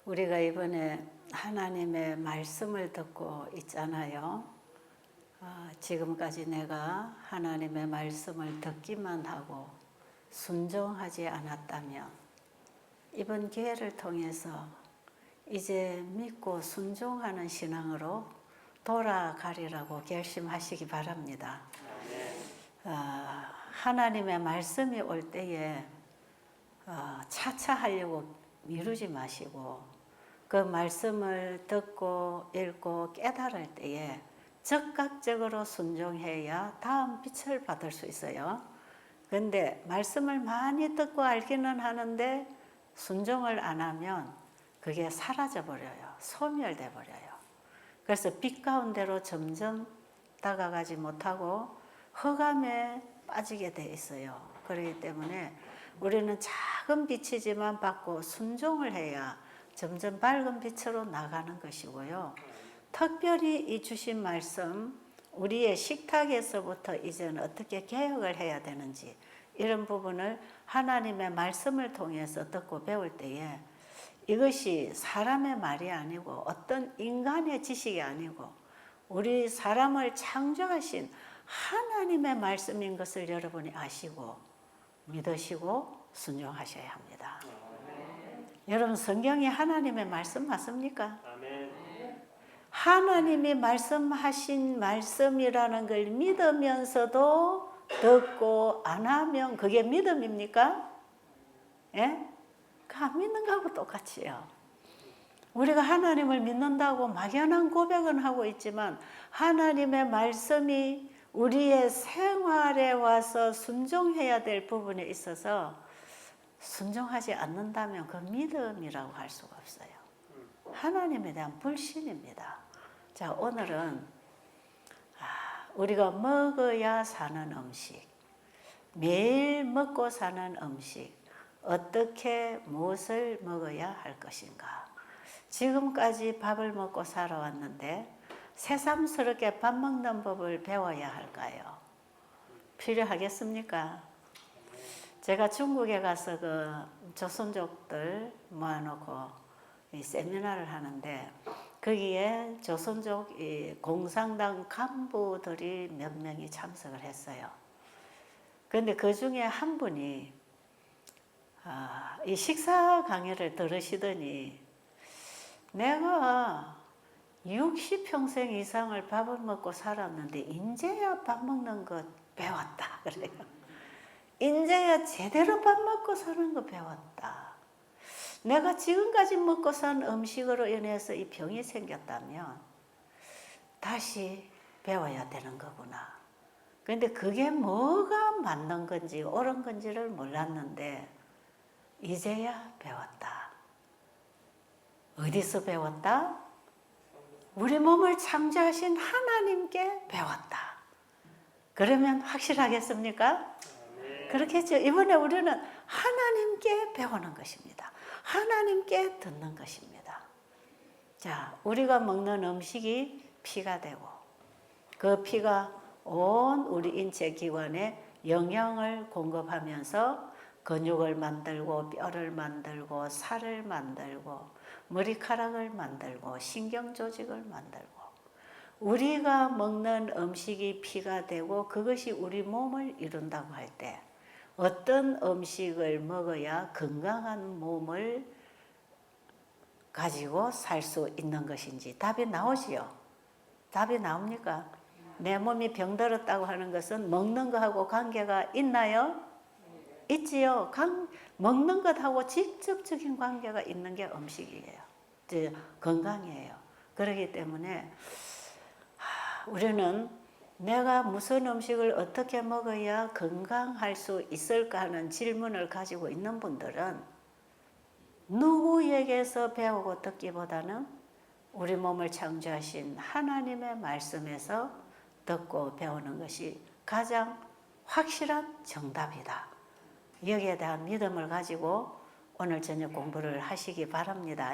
우리가 이번에 하나님의 말씀을 듣고 있잖아요. 지금까지 내가 하나님의 말씀을 듣기만 하고 순종하지 않았다면 이번 기회를 통해서 이제 믿고 순종하는 신앙으로 돌아가리라고 결심하시기 바랍니다. 하나님의 말씀이 올 때에 차차 하려고 미루지 마시고 그 말씀을 듣고 읽고 깨달을 때에 적극적으로 순종해야 다음 빛을 받을 수 있어요. 그런데 말씀을 많이 듣고 알기는 하는데 순종을 안 하면 그게 사라져 버려요. 소멸돼 버려요. 그래서 빛 가운데로 점점 다가가지 못하고 흑암에 빠지게 돼 있어요. 그렇기 때문에 우리는 작은 빛이지만 받고 순종을 해야 점점 밝은 빛으로 나가는 것이고요. 특별히 이 주신 말씀, 우리의 식탁에서부터 이제는 어떻게 개혁을 해야 되는지 이런 부분을 하나님의 말씀을 통해서 듣고 배울 때에 이것이 사람의 말이 아니고 어떤 인간의 지식이 아니고 우리 사람을 창조하신 하나님의 말씀인 것을 여러분이 아시고 믿으시고 순종하셔야 합니다. 여러분 성경이 하나님의 말씀 맞습니까? 하나님이 말씀하신 말씀이라는 걸 믿으면서도 듣고 안 하면 그게 믿음입니까? 예? 안 믿는 거하고 똑같이요. 우리가 하나님을 믿는다고 막연한 고백은 하고 있지만 하나님의 말씀이 우리의 생활에 와서 순종해야 될 부분에 있어서 순종하지 않는다면 그 믿음이라고 할 수가 없어요. 하나님에 대한 불신입니다. 자, 오늘은 우리가 먹어야 사는 음식, 매일 먹고 사는 음식, 어떻게 무엇을 먹어야 할 것인가. 지금까지 밥을 먹고 살아왔는데 새삼스럽게 밥 먹는 법을 배워야 할까요? 필요하겠습니까? 제가 중국에 가서 그 조선족들 모아놓고 이 세미나를 하는데 거기에 조선족 이 공산당 간부들이 몇 명이 참석을 했어요. 그런데 그 중에 한 분이 이 식사 강의를 들으시더니 내가 60평생 이상을 밥을 먹고 살았는데 인제야 밥 먹는 것 배웠다 그래요. 인제야 제대로 밥 먹고 사는 거 배웠다. 내가 지금까지 먹고 산 음식으로 인해서 이 병이 생겼다면 다시 배워야 되는 거구나. 그런데 그게 뭐가 맞는 건지 옳은 건지를 몰랐는데 이제야 배웠다. 어디서 배웠다? 우리 몸을 창조하신 하나님께 배웠다. 그러면 확실하겠습니까? 그렇겠죠. 이번에 우리는 하나님께 배우는 것입니다. 하나님께 듣는 것입니다. 자, 우리가 먹는 음식이 피가 되고 그 피가 온 우리 인체 기관에 영양을 공급하면서 근육을 만들고 뼈를 만들고 살을 만들고 머리카락을 만들고 신경조직을 만들고 우리가 먹는 음식이 피가 되고 그것이 우리 몸을 이룬다고 할 때 어떤 음식을 먹어야 건강한 몸을 가지고 살 수 있는 것인지 답이 나오지요? 답이 나옵니까? 내 몸이 병들었다고 하는 것은 먹는 것하고 관계가 있나요? 있지요. 먹는 것하고 직접적인 관계가 있는 게 음식이에요. 건강이에요. 그렇기 때문에 우리는 내가 무슨 음식을 어떻게 먹어야 건강할 수 있을까 하는 질문을 가지고 있는 분들은 누구에게서 배우고 듣기보다는 우리 몸을 창조하신 하나님의 말씀에서 듣고 배우는 것이 가장 확실한 정답이다. 여기에 대한 믿음을 가지고 오늘 저녁 공부를 하시기 바랍니다.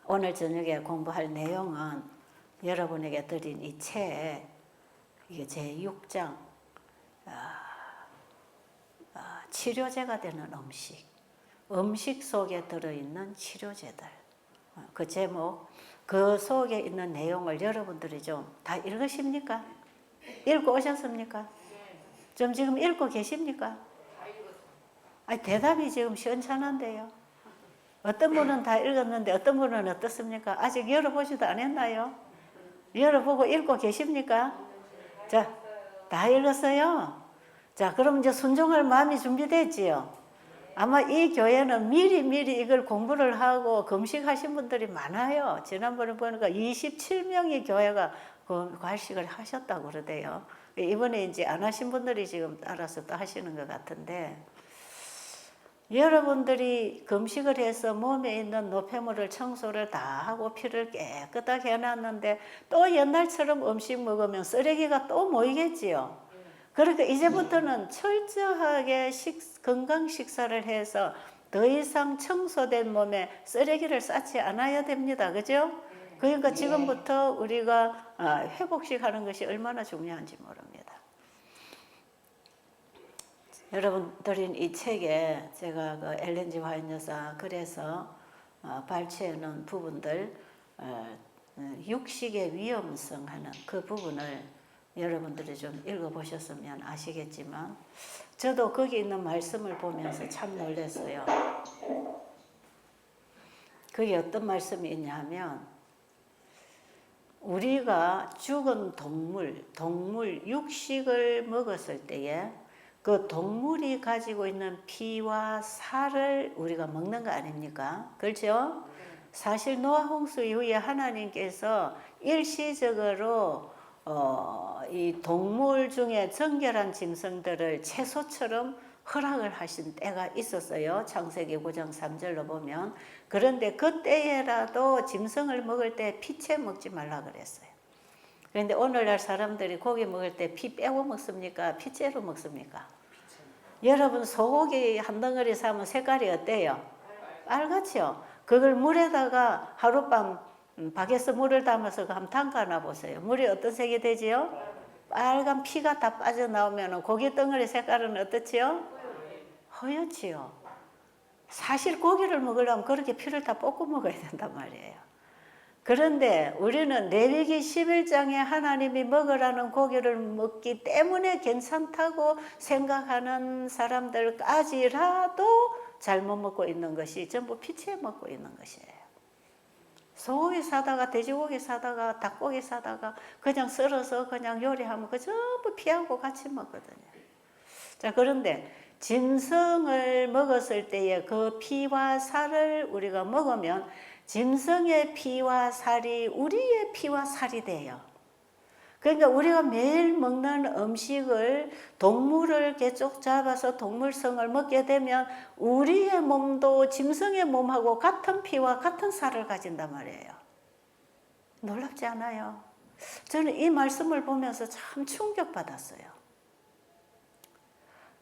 오늘 저녁에 공부할 내용은 여러분에게 드린 이 책, 이게 제6장 치료제가 되는 음식. 음식 속에 들어있는 치료제들. 그 제목, 그 속에 있는 내용을 여러분들이 좀 다 읽으십니까? 읽고 오셨습니까? 좀 지금 읽고 계십니까? 아니, 대답이 지금 시원찮은데요. 어떤 분은 다 읽었는데 어떤 분은 어떻습니까? 아직 열어보지도 않았나요? 열어보고 읽고 계십니까? 자, 다 읽었어요? 자, 그럼 이제 순종할 마음이 준비됐지요? 아마 이 교회는 미리 이걸 공부를 하고 금식하신 분들이 많아요. 지난번에 보니까 27명의 교회가 그 과식을 하셨다고 그러대요. 이번에 이제 안 하신 분들이 지금 알아서 또 하시는 것 같은데, 여러분들이 금식을 해서 몸에 있는 노폐물을 청소를 다 하고 피를 깨끗하게 해놨는데 또 옛날처럼 음식 먹으면 쓰레기가 또 모이겠지요. 그러니까 이제부터는 철저하게 건강 식사를 해서 더 이상 청소된 몸에 쓰레기를 쌓지 않아야 됩니다. 그죠? 그러니까 지금부터 우리가 회복식 하는 것이 얼마나 중요한지 모릅니다. 여러분들은 이 책에 제가 그 엘렌 G 화이트 여사 글에서 발췌해 놓은 부분들, 육식의 위험성 하는 그 부분을 여러분들이 좀 읽어보셨으면 아시겠지만, 저도 거기 있는 말씀을 보면서 참 놀랐어요. 그게 어떤 말씀이 있냐 하면, 우리가 죽은 동물 육식을 먹었을 때에 그 동물이 가지고 있는 피와 살을 우리가 먹는 거 아닙니까? 그렇죠? 사실 노아 홍수 이후에 하나님께서 일시적으로 이 동물 중에 정결한 짐승들을 채소처럼 허락을 하신 때가 있었어요. 창세기 9장 3절로 보면. 그런데 그때라도 짐승을 먹을 때 피채 먹지 말라 그랬어요. 그런데 오늘날 사람들이 고기 먹을 때 피 빼고 먹습니까? 피째로 먹습니까? 여러분, 소고기 한 덩어리 사면 색깔이 어때요? 빨갛죠? 그걸 물에다가 하룻밤 박에서 물을 담아서 한번 담가놔 보세요. 물이 어떤 색이 되지요? 빨간 피가 다 빠져나오면 고기 덩어리 색깔은 어떻지요? 허옇지요. 사실 고기를 먹으려면 그렇게 피를 다 뽑고 먹어야 된단 말이에요. 그런데 우리는 레위기 11장에 하나님이 먹으라는 고기를 먹기 때문에 괜찮다고 생각하는 사람들까지라도 잘못 먹고 있는 것이 전부 피채 먹고 있는 것이에요. 소고기 사다가 돼지고기 사다가 닭고기 사다가 그냥 썰어서 그냥 요리하면 그 전부 피하고 같이 먹거든요. 자, 그런데 짐승을 먹었을 때에 그 피와 살을 우리가 먹으면 짐승의 피와 살이 우리의 피와 살이 돼요. 그러니까 우리가 매일 먹는 음식을 동물을 개쪽 잡아서 동물성을 먹게 되면 우리의 몸도 짐승의 몸하고 같은 피와 같은 살을 가진단 말이에요. 놀랍지 않아요? 저는 이 말씀을 보면서 참 충격받았어요.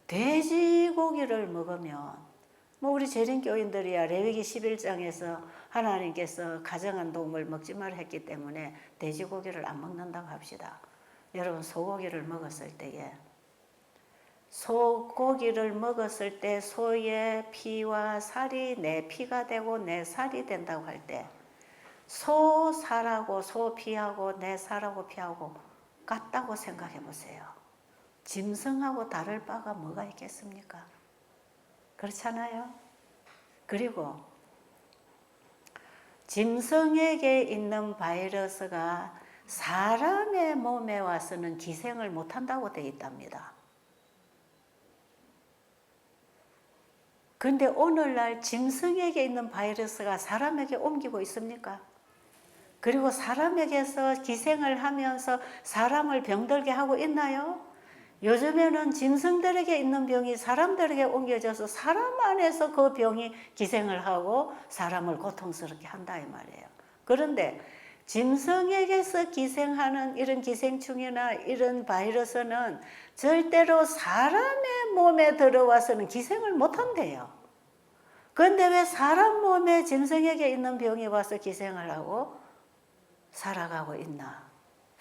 돼지고기를 먹으면 우리 재림교인들이야 레위기 11장에서 하나님께서 가정한 동물 먹지 말라 했기 때문에 돼지고기를 안 먹는다고 합시다. 여러분, 소고기를 먹었을 때에 소의 피와 살이 내 피가 되고 내 살이 된다고 할 때 소 살하고 소 피하고 내 살하고 피하고 같다고 생각해 보세요. 짐승하고 다를 바가 뭐가 있겠습니까? 그렇잖아요. 그리고 짐승에게 있는 바이러스가 사람의 몸에 와서는 기생을 못한다고 되어 있답니다. 그런데 오늘날 짐승에게 있는 바이러스가 사람에게 옮기고 있습니까? 그리고 사람에게서 기생을 하면서 사람을 병들게 하고 있나요? 요즘에는 짐승들에게 있는 병이 사람들에게 옮겨져서 사람 안에서 그 병이 기생을 하고 사람을 고통스럽게 한다 이 말이에요. 그런데 짐승에게서 기생하는 이런 기생충이나 이런 바이러스는 절대로 사람의 몸에 들어와서는 기생을 못한대요. 그런데 왜 사람 몸에 짐승에게 있는 병이 와서 기생을 하고 살아가고 있나?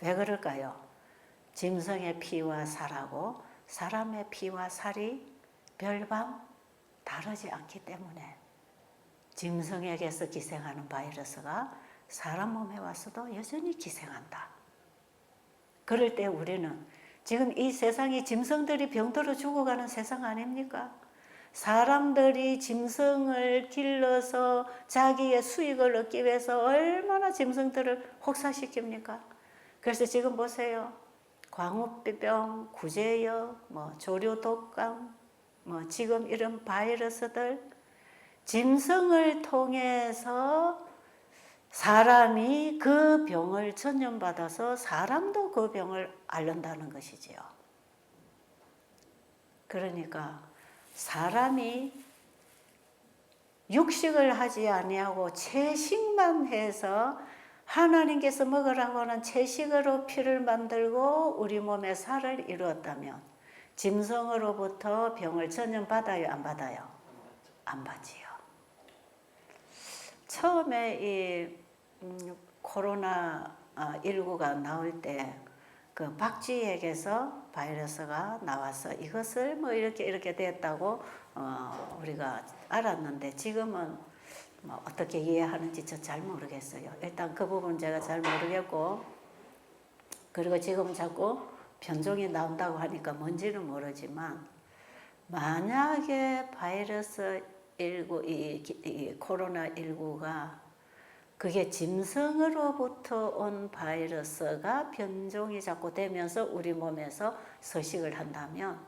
왜 그럴까요? 짐승의 피와 살하고 사람의 피와 살이 별반 다르지 않기 때문에 짐승에게서 기생하는 바이러스가 사람 몸에 와서도 여전히 기생한다. 그럴 때 우리는 지금 이 세상이 짐승들이 병들어 죽어가는 세상 아닙니까? 사람들이 짐승을 길러서 자기의 수익을 얻기 위해서 얼마나 짐승들을 혹사시킵니까? 그래서 지금 보세요. 광우병, 구제역, 조류독감, 지금 이런 바이러스들, 짐승을 통해서 사람이 그 병을 전염받아서 사람도 그 병을 앓는다는 것이지요. 그러니까 사람이 육식을 하지 아니하고 채식만 해서 하나님께서 먹으라고 하는 채식으로 피를 만들고 우리 몸에 살을 이루었다면 짐승으로부터 병을 전염받아요, 안 받아요? 안 받지요. 처음에 이 코로나19가 나올 때 그 박쥐에게서 바이러스가 나와서 이것을 이렇게 됐다고 우리가 알았는데 지금은 어떻게 이해하는지 저 잘 모르겠어요. 일단 그 부분 제가 잘 모르겠고, 그리고 지금 자꾸 변종이 나온다고 하니까 뭔지는 모르지만, 만약에 바이러스 19, 이 코로나19가 그게 짐승으로부터 온 바이러스가 변종이 자꾸 되면서 우리 몸에서 서식을 한다면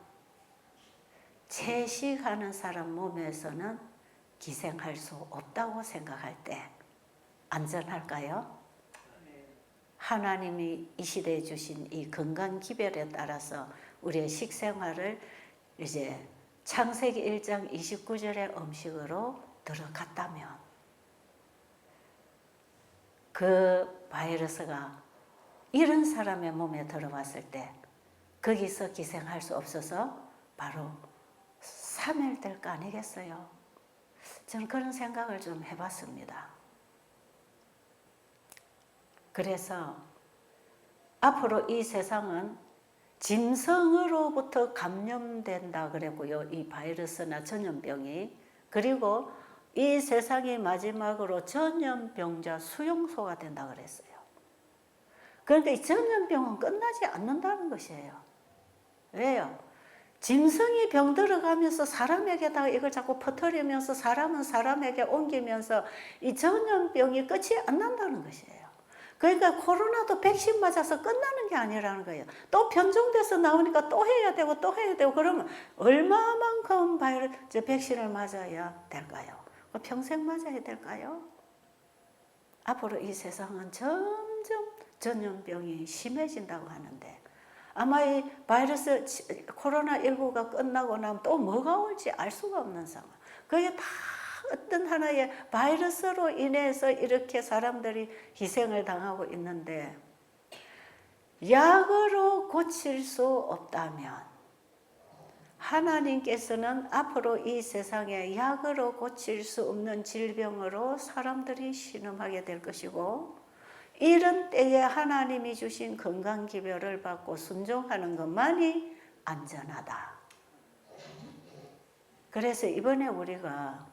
채식하는 사람 몸에서는 기생할 수 없다고 생각할 때 안전할까요? 하나님이 이 시대에 주신 이 건강 기별에 따라서 우리의 식생활을 이제 창세기 1장 29절의 음식으로 들어갔다면 그 바이러스가 이런 사람의 몸에 들어왔을 때 거기서 기생할 수 없어서 바로 사멸될 거 아니겠어요? 저는 그런 생각을 좀 해봤습니다. 그래서 앞으로 이 세상은 짐승으로부터 감염된다 그랬고요. 이 바이러스나 전염병이. 그리고 이 세상이 마지막으로 전염병자 수용소가 된다 그랬어요. 그러니까 이 전염병은 끝나지 않는다는 것이에요. 왜요? 짐승이 병들어가면서 사람에게다가 이걸 자꾸 퍼뜨리면서 사람은 사람에게 옮기면서 이 전염병이 끝이 안 난다는 것이에요. 그러니까 코로나도 백신 맞아서 끝나는 게 아니라는 거예요. 또 변종돼서 나오니까 또 해야 되고 또 해야 되고, 그러면 얼마만큼 백신을 맞아야 될까요? 평생 맞아야 될까요? 앞으로 이 세상은 점점 전염병이 심해진다고 하는데, 아마 이 바이러스 코로나19가 끝나고 나면 또 뭐가 올지 알 수가 없는 상황. 그게 다 어떤 하나의 바이러스로 인해서 이렇게 사람들이 희생을 당하고 있는데, 약으로 고칠 수 없다면 하나님께서는 앞으로 이 세상에 약으로 고칠 수 없는 질병으로 사람들이 신음하게 될 것이고, 이런 때에 하나님이 주신 건강기별을 받고 순종하는 것만이 안전하다. 그래서 이번에 우리가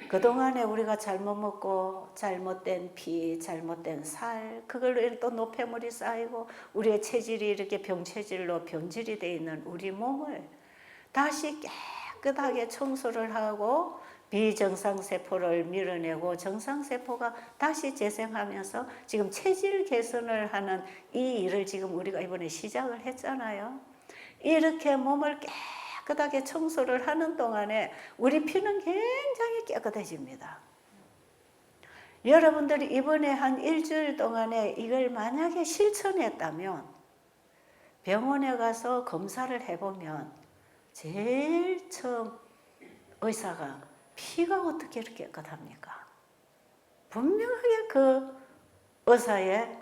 그동안에 우리가 잘못 먹고 잘못된 피, 잘못된 살, 그걸로 또 노폐물이 쌓이고 우리의 체질이 이렇게 병체질로 병질이 되어 있는 우리 몸을 다시 깨끗하게 청소를 하고 비정상세포를 밀어내고 정상세포가 다시 재생하면서 지금 체질 개선을 하는 이 일을 지금 우리가 이번에 시작을 했잖아요. 이렇게 몸을 깨끗하게 청소를 하는 동안에 우리 피는 굉장히 깨끗해집니다. 여러분들이 이번에 한 일주일 동안에 이걸 만약에 실천했다면 병원에 가서 검사를 해보면 제일 처음 의사가 피가 어떻게 이렇게 깨끗합니까? 분명하게 그 의사의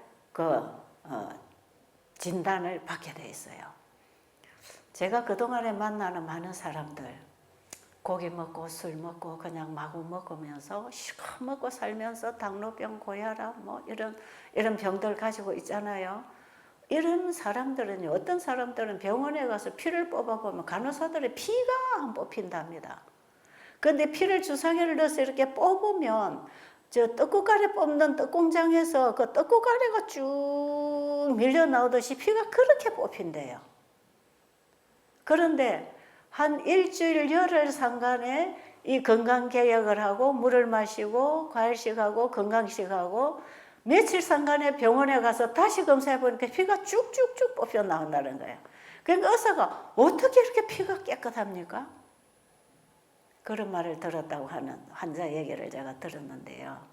진단을 받게 돼 있어요. 제가 그동안에 만나는 많은 사람들, 고기 먹고 술 먹고 그냥 마구 먹으면서 시커 먹고 살면서 당뇨병, 고혈압 이런 병들 가지고 있잖아요. 이런 사람들은요, 어떤 사람들은 병원에 가서 피를 뽑아보면 간호사들의 피가 안 뽑힌답니다. 근데 피를 주사기를 넣어서 이렇게 뽑으면 저 떡국가래 뽑는 떡공장에서 그 떡국가래가 쭉 밀려 나오듯이 피가 그렇게 뽑힌대요. 그런데 한 일주일 열흘 상간에 이 건강개혁을 하고 물을 마시고 과일식하고 건강식하고 며칠 상간에 병원에 가서 다시 검사해 보니까 피가 쭉쭉쭉 뽑혀 나온다는 거예요. 그러니까 의사가 어떻게 이렇게 피가 깨끗합니까? 그런 말을 들었다고 하는 환자 얘기를 제가 들었는데요.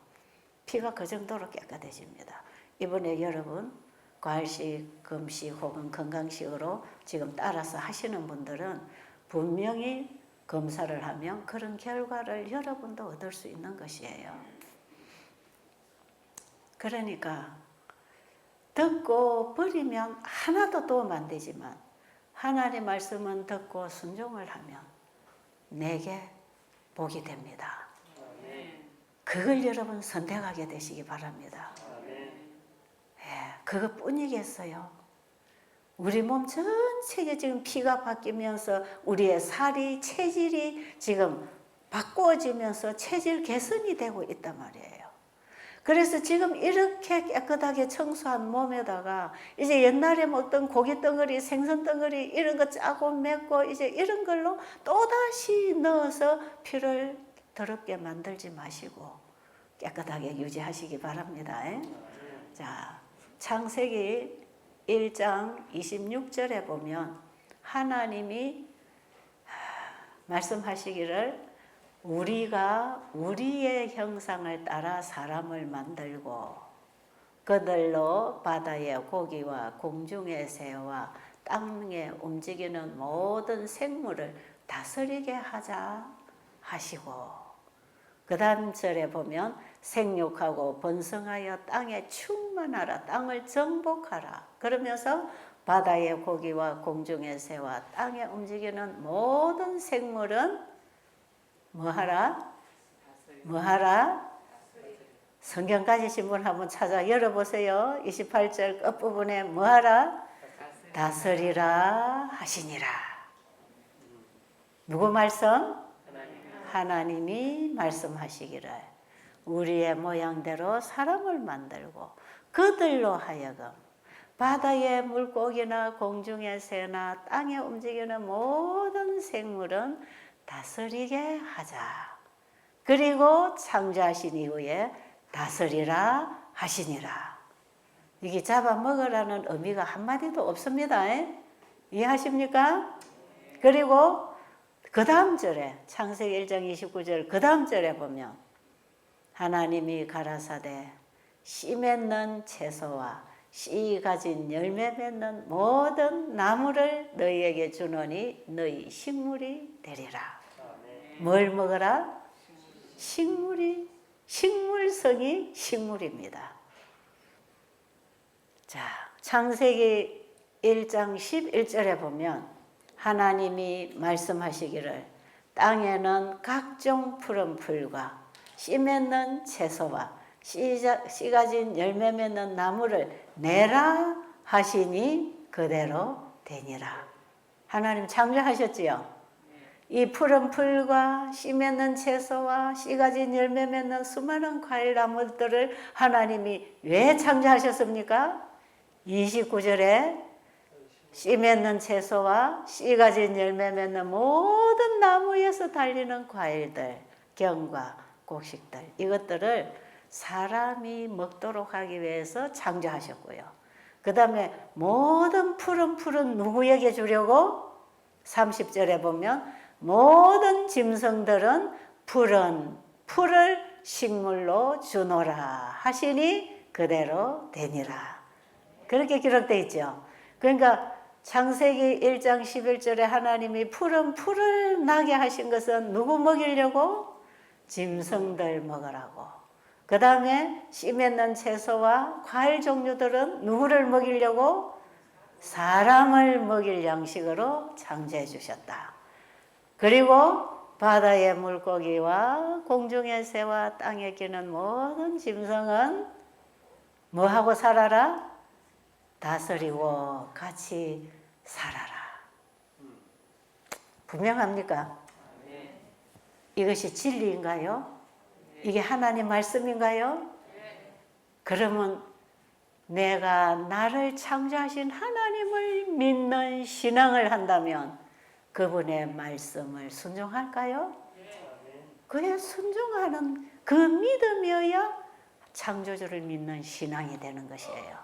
피가 그 정도로 깨끗해집니다. 이번에 여러분 과일식, 금식 혹은 건강식으로 지금 따라서 하시는 분들은 분명히 검사를 하면 그런 결과를 여러분도 얻을 수 있는 것이에요. 그러니까 듣고 버리면 하나도 도움 안 되지만 하나님의 말씀은 듣고 순종을 하면 내게 복이 됩니다. 그걸 여러분 선택하게 되시기 바랍니다. 예, 그것뿐이겠어요. 우리 몸 전체에 지금 피가 바뀌면서 우리의 살이 체질이 지금 바꾸어지면서 체질 개선이 되고 있단 말이에요. 그래서 지금 이렇게 깨끗하게 청소한 몸에다가 이제 옛날에 먹던 고기 덩어리, 생선 덩어리 이런 거 짜고 맵고 이제 이런 걸로 또다시 넣어서 피를 더럽게 만들지 마시고 깨끗하게 유지하시기 바랍니다. 자, 창세기 1장 26절에 보면 하나님이 말씀하시기를 우리가 우리의 형상을 따라 사람을 만들고 그들로 바다의 고기와 공중의 새와 땅에 움직이는 모든 생물을 다스리게 하자 하시고 그 다음 절에 보면 생육하고 번성하여 땅에 충만하라 땅을 정복하라 그러면서 바다의 고기와 공중의 새와 땅에 움직이는 모든 생물은 뭐하라? 뭐하라? 성경 가지신 분 한번 찾아 열어보세요. 28절 끝부분에 뭐하라? 다스리라 하시니라. 누구 말씀? 하나님이 말씀하시기를 우리의 모양대로 사람을 만들고 그들로 하여금 바다의 물고기나 공중의 새나 땅에 움직이는 모든 생물은 다스리게 하자. 그리고 창조하신 이후에 다스리라 하시니라. 이게 잡아먹으라는 의미가 한마디도 없습니다. 이해하십니까? 그리고 그 다음 절에 창세기 1장 29절 그 다음 절에 보면 하나님이 가라사대 씨 맺는 채소와 씨 가진 열매 맺는 모든 나무를 너희에게 주노니 너희 식물이 되리라. 뭘 먹어라? 식물성이 식물입니다. 자, 창세기 1장 11절에 보면 하나님이 말씀하시기를 땅에는 각종 푸른 풀과 씨 맺는 채소와 씨 가진 열매 맺는 나무를 내라 하시니 그대로 되니라. 하나님 창조하셨지요? 이 푸른 풀과 씨 맺는 채소와 씨 가진 열매 맺는 수많은 과일 나무들을 하나님이 왜 창조하셨습니까? 29절에 씨 맺는 채소와 씨 가진 열매 맺는 모든 나무에서 달리는 과일들, 견과 곡식들 이것들을 사람이 먹도록 하기 위해서 창조하셨고요. 그 다음에 모든 푸른 풀은 누구에게 주려고? 30절에 보면 모든 짐승들은 푸른 풀을 식물로 주노라 하시니 그대로 되니라. 그렇게 기록되어 있죠. 그러니까 창세기 1장 11절에 하나님이 푸른 풀을 나게 하신 것은 누구 먹이려고? 짐승들 먹으라고. 그 다음에 씨 맺는 채소와 과일 종류들은 누구를 먹이려고? 사람을 먹일 양식으로 창조해 주셨다. 그리고 바다의 물고기와 공중의 새와 땅에 기는 모든 짐승은 뭐하고 살아라? 다스리고 같이 살아라. 분명합니까? 이것이 진리인가요? 이게 하나님 말씀인가요? 그러면 내가 나를 창조하신 하나님을 믿는 신앙을 한다면 그분의 말씀을 순종할까요? 그에 순종하는 그 믿음이어야 창조주를 믿는 신앙이 되는 것이에요.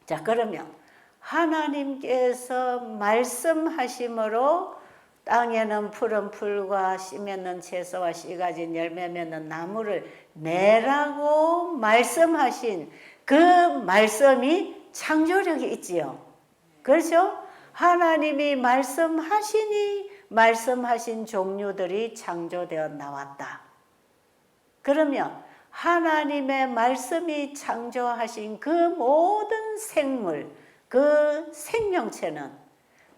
자, 그러면 하나님께서 말씀하심으로 땅에는 푸른 풀과 씨 맺는 채소와 씨 가진 열매 맺는 나무를 내라고 말씀하신 그 말씀이 창조력이 있지요. 그렇죠? 하나님이 말씀하시니 말씀하신 종류들이 창조되어 나왔다. 그러면 하나님의 말씀이 창조하신 그 모든 생물, 그 생명체는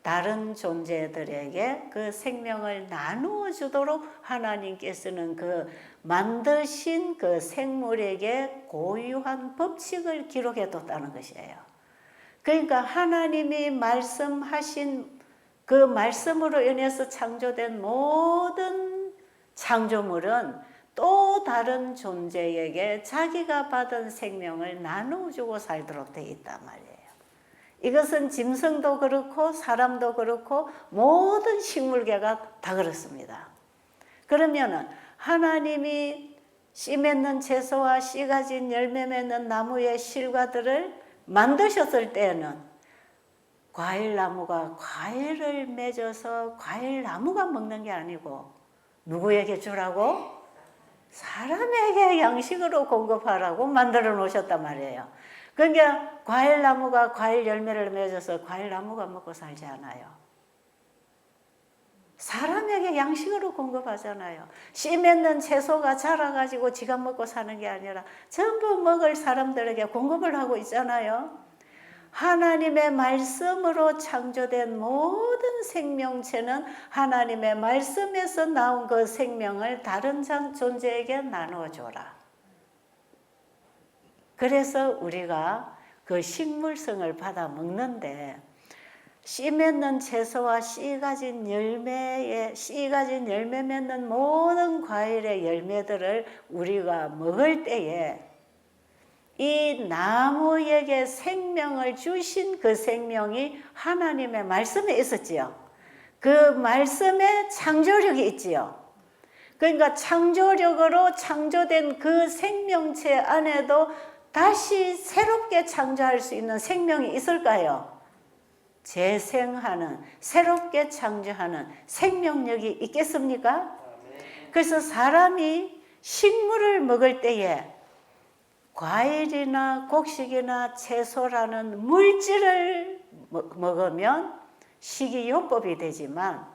다른 존재들에게 그 생명을 나누어 주도록 하나님께서는 그 만드신 그 생물에게 고유한 법칙을 기록해 뒀다는 것이에요. 그러니까 하나님이 말씀하신 그 말씀으로 인해서 창조된 모든 창조물은 또 다른 존재에게 자기가 받은 생명을 나누어주고 살도록 되어 있단 말이에요. 이것은 짐승도 그렇고 사람도 그렇고 모든 식물계가 다 그렇습니다. 그러면은 하나님이 씨 맺는 채소와 씨 가진 열매 맺는 나무의 실과들을 만드셨을 때에는 과일나무가 과일을 맺어서 과일나무가 먹는 게 아니고 누구에게 주라고? 사람에게 양식으로 공급하라고 만들어 놓으셨단 말이에요. 그러니까 과일나무가 과일 열매를 맺어서 과일나무가 먹고 살지 않아요. 사람에게 양식으로 공급하잖아요. 씨 맺는 채소가 자라가지고 지가 먹고 사는 게 아니라 전부 먹을 사람들에게 공급을 하고 있잖아요. 하나님의 말씀으로 창조된 모든 생명체는 하나님의 말씀에서 나온 그 생명을 다른 존재에게 나눠줘라. 그래서 우리가 그 식물성을 받아 먹는데 씨 맺는 채소와 씨 가진 열매 맺는 모든 과일의 열매들을 우리가 먹을 때에 이 나무에게 생명을 주신 그 생명이 하나님의 말씀에 있었지요. 그 말씀에 창조력이 있지요. 그러니까 창조력으로 창조된 그 생명체 안에도 다시 새롭게 창조할 수 있는 생명이 있을까요? 재생하는, 새롭게 창조하는 생명력이 있겠습니까? 그래서 사람이 식물을 먹을 때에 과일이나 곡식이나 채소라는 물질을 먹으면 식이요법이 되지만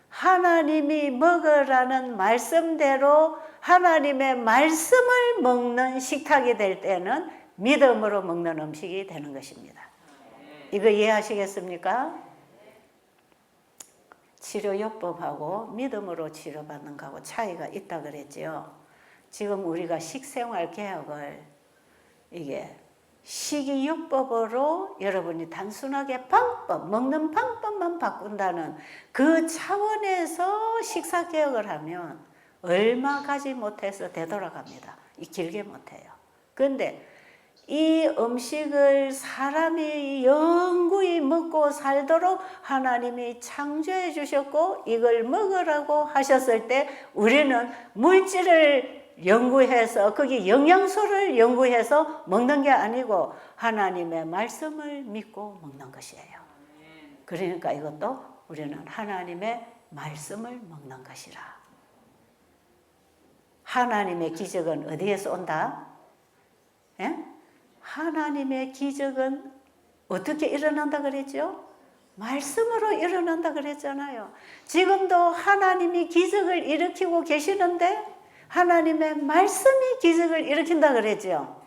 하나님이 먹으라는 말씀대로 하나님의 말씀을 먹는 식탁이 될 때는 믿음으로 먹는 음식이 되는 것입니다. 이거 이해하시겠습니까? 치료요법하고 믿음으로 치료받는 거하고 차이가 있다 그랬죠. 지금 우리가 식생활 개혁을 이게 식이요법으로 여러분이 단순하게 방법, 먹는 방법만 바꾼다는 그 차원에서 식사개혁을 하면 얼마 가지 못해서 되돌아갑니다. 길게 못해요. 그런데 이 음식을 사람이 영구히 먹고 살도록 하나님이 창조해 주셨고 이걸 먹으라고 하셨을 때 우리는 물질을 연구해서 거기 영양소를 연구해서 먹는 게 아니고 하나님의 말씀을 믿고 먹는 것이에요. 그러니까 이것도 우리는 하나님의 말씀을 먹는 것이라. 하나님의 기적은 어디에서 온다? 예? 하나님의 기적은 어떻게 일어난다 그랬죠? 말씀으로 일어난다 그랬잖아요. 지금도 하나님이 기적을 일으키고 계시는데 하나님의 말씀이 기적을 일으킨다 그랬죠.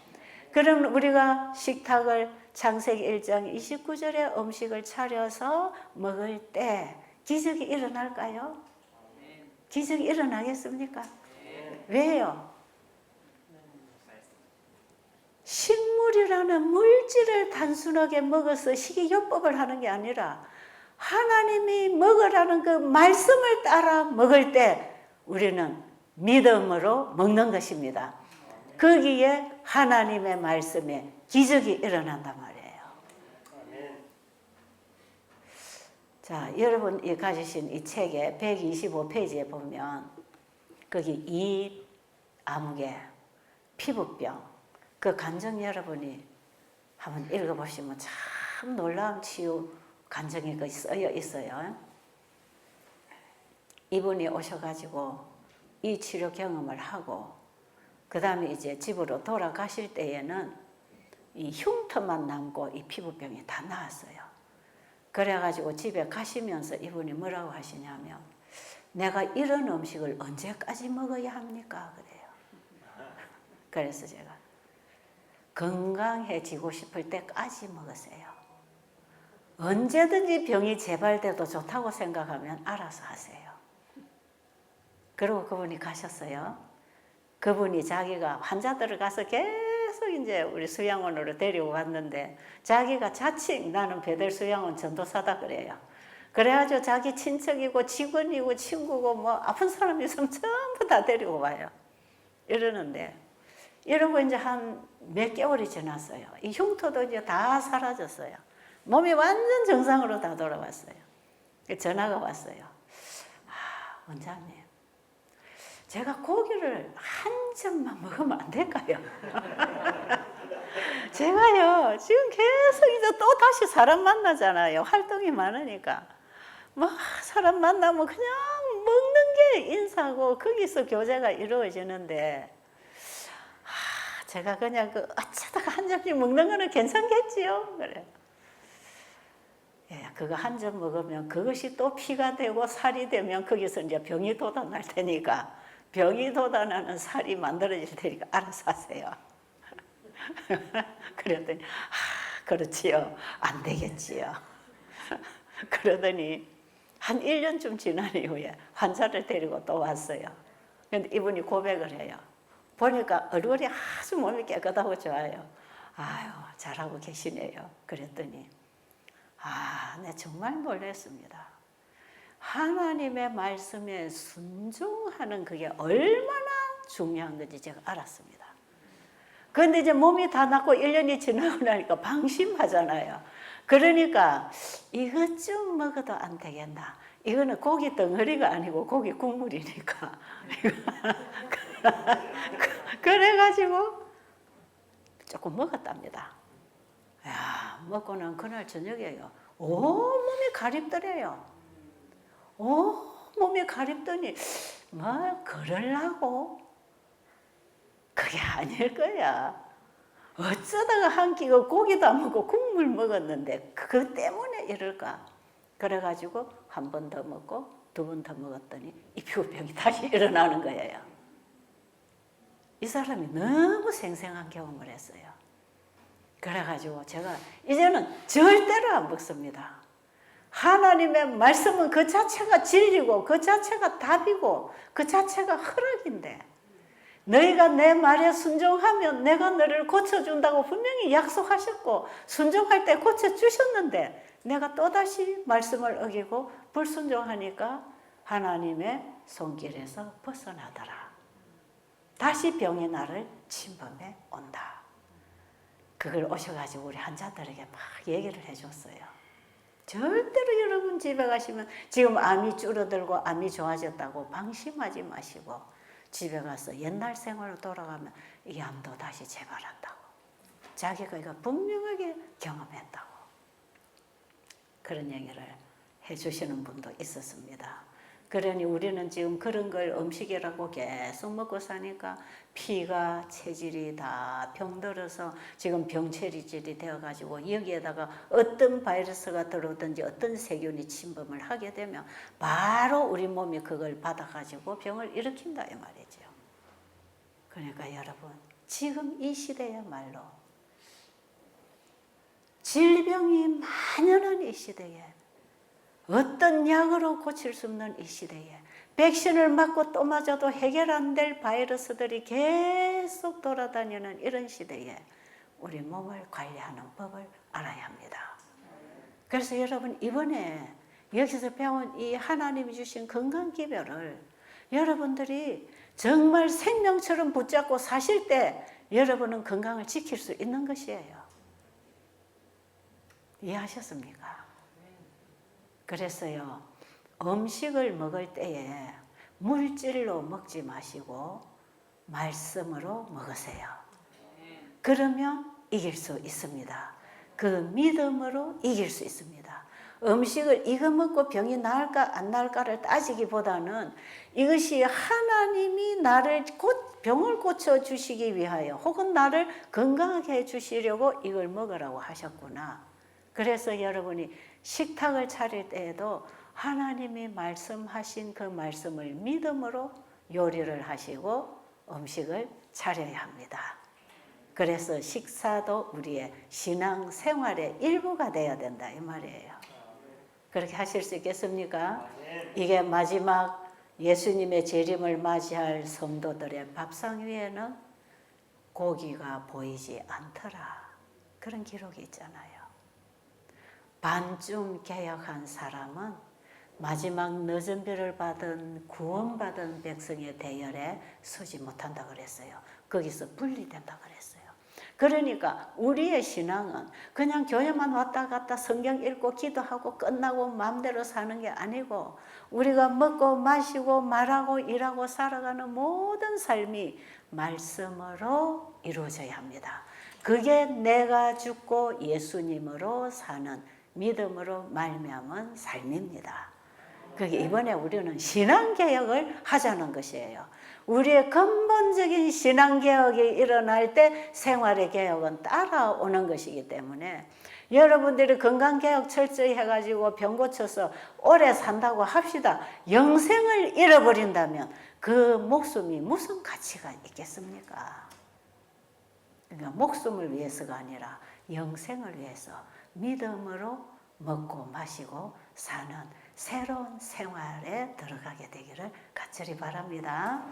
그럼 우리가 식탁을 창세기 1장 29절에 음식을 차려서 먹을 때 기적이 일어날까요? 기적이 일어나겠습니까? 왜요? 식물이라는 물질을 단순하게 먹어서 식이요법을 하는 게 아니라 하나님이 먹으라는 그 말씀을 따라 먹을 때 우리는 믿음으로 먹는 것입니다. 거기에 하나님의 말씀에 기적이 일어난단 말이에요. 자, 여러분이 가지신 이 책의 125페이지에 보면 거기 이 아무개, 피부병, 그 간증 여러분이 한번 읽어보시면 참 놀라운 치유 간증이 거기 쓰여 있어요. 이분이 오셔가지고 이 치료 경험을 하고 그 다음에 이제 집으로 돌아가실 때에는 이 흉터만 남고 이 피부병이 다 나았어요. 그래가지고 집에 가시면서 이분이 뭐라고 하시냐면 내가 이런 음식을 언제까지 먹어야 합니까? 그래요. 그래서 제가 건강해지고 싶을 때까지 먹으세요. 언제든지 병이 재발돼도 좋다고 생각하면 알아서 하세요. 그리고 그분이 가셨어요. 그분이 자기가 환자들을 가서 계속 이제 우리 수양원으로 데리고 갔는데 자기가 자칭 나는 베델 수양원 전도사다 그래요. 그래가지고 자기 친척이고 직원이고 친구고 뭐 아픈 사람 있으면 전부 다 데리고 와요. 이러는데 이러고 이제 한 몇 개월이 지났어요. 이 흉터도 이제 다 사라졌어요. 몸이 완전 정상으로 다 돌아왔어요. 전화가 왔어요. 아, 원장님, 제가 고기를 한 점만 먹으면 안 될까요? 제가요, 지금 계속 이제 또 다시 사람 만나잖아요. 활동이 많으니까. 뭐, 사람 만나면 그냥 먹는 게 인사고, 거기서 교제가 이루어지는데, 제가 그냥 어쩌다가 한 점씩 먹는 거는 괜찮겠지요? 그래. 예, 그거 한 점 먹으면 그것이 또 피가 되고 살이 되면 거기서 이제 병이 돋아날 테니까, 병이 돋아나는 살이 만들어질 테니까 알아서 하세요. 그랬더니 그렇지요. 안 되겠지요. 그러더니 한 1년쯤 지난 이후에 환자를 데리고 또 왔어요. 근데 이분이 고백을 해요. 보니까 얼굴이 아주 몸이 깨끗하고 좋아요. 아유, 잘하고 계시네요. 그랬더니 네, 정말 놀랐습니다. 하나님의 말씀에 순종하는 그게 얼마나 중요한 건지 제가 알았습니다. 그런데 이제 몸이 다 낫고 1년이 지나고 나니까 방심하잖아요. 그러니까 이것 좀 먹어도 안 되겠나. 이거는 고기 덩어리가 아니고 고기 국물이니까. 그래가지고 조금 먹었답니다. 야, 먹고는 그날 저녁에요. 몸이 가립더래요. 몸이 가립더니 뭐 걸으려고? 그게 아닐 거야. 어쩌다가 한 끼가 고기도 안 먹고 국물 먹었는데 그것 때문에 이럴까? 그래가지고 한 번 더 먹고 두 번 더 먹었더니 이 피부병이 다시 일어나는 거예요. 이 사람이 너무 생생한 경험을 했어요. 그래가지고 제가 이제는 절대로 안 먹습니다. 하나님의 말씀은 그 자체가 진리고 그 자체가 답이고 그 자체가 허락인데 너희가 내 말에 순종하면 내가 너를 고쳐준다고 분명히 약속하셨고 순종할 때 고쳐주셨는데 내가 또다시 말씀을 어기고 불순종하니까 하나님의 손길에서 벗어나더라. 다시 병이 나를 침범해 온다. 그걸 오셔가지고 우리 환자들에게 막 얘기를 해줬어요. 절대로 여러분 집에 가시면 지금 암이 줄어들고 암이 좋아졌다고 방심하지 마시고 집에 가서 옛날 생활로 돌아가면 이 암도 다시 재발한다고. 자기가 이거 분명하게 경험했다고. 그런 얘기를 해주시는 분도 있었습니다. 그러니 우리는 지금 그런 걸 음식이라고 계속 먹고 사니까 피가 체질이 다 병들어서 지금 병체질이 되어가지고 여기에다가 어떤 바이러스가 들어오든지 어떤 세균이 침범을 하게 되면 바로 우리 몸이 그걸 받아가지고 병을 일으킨다 이 말이죠. 그러니까 여러분 지금 이 시대야말로 질병이 만연한 이 시대에 어떤 약으로 고칠 수 없는 이 시대에 백신을 맞고 또 맞아도 해결 안 될 바이러스들이 계속 돌아다니는 이런 시대에 우리 몸을 관리하는 법을 알아야 합니다. 그래서 여러분 이번에 여기서 배운 이 하나님이 주신 건강기별을 여러분들이 정말 생명처럼 붙잡고 사실 때 여러분은 건강을 지킬 수 있는 것이에요. 이해하셨습니까? 그래서요, 음식을 먹을 때에 물질로 먹지 마시고 말씀으로 먹으세요. 그러면 이길 수 있습니다. 그 믿음으로 이길 수 있습니다. 음식을 이거 먹고 병이 나을까 안 나을까를 따지기보다는 이것이 하나님이 나를 병을 고쳐주시기 위하여 혹은 나를 건강하게 해주시려고 이걸 먹으라고 하셨구나. 그래서 여러분이 식탁을 차릴 때에도 하나님이 말씀하신 그 말씀을 믿음으로 요리를 하시고 음식을 차려야 합니다. 그래서 식사도 우리의 신앙 생활의 일부가 되어야 된다 이 말이에요. 그렇게 하실 수 있겠습니까? 이게 마지막 예수님의 재림을 맞이할 성도들의 밥상 위에는 고기가 보이지 않더라. 그런 기록이 있잖아요. 반쯤 개혁한 사람은 마지막 늦은 별을 받은 구원받은 백성의 대열에 서지 못한다 그랬어요. 거기서 분리된다 그랬어요. 그러니까 우리의 신앙은 그냥 교회만 왔다 갔다 성경 읽고 기도하고 끝나고 마음대로 사는 게 아니고 우리가 먹고 마시고 말하고 일하고 살아가는 모든 삶이 말씀으로 이루어져야 합니다. 그게 내가 죽고 예수님으로 사는 믿음으로 말미암은 삶입니다. 그게 이번에 우리는 신앙개혁을 하자는 것이에요. 우리의 근본적인 신앙개혁이 일어날 때 생활의 개혁은 따라오는 것이기 때문에 여러분들이 건강개혁 철저히 해가지고 병 고쳐서 오래 산다고 합시다. 영생을 잃어버린다면 그 목숨이 무슨 가치가 있겠습니까? 그러니까 목숨을 위해서가 아니라 영생을 위해서 믿음으로 먹고 마시고 사는 새로운 생활에 들어가게 되기를 간절히 바랍니다.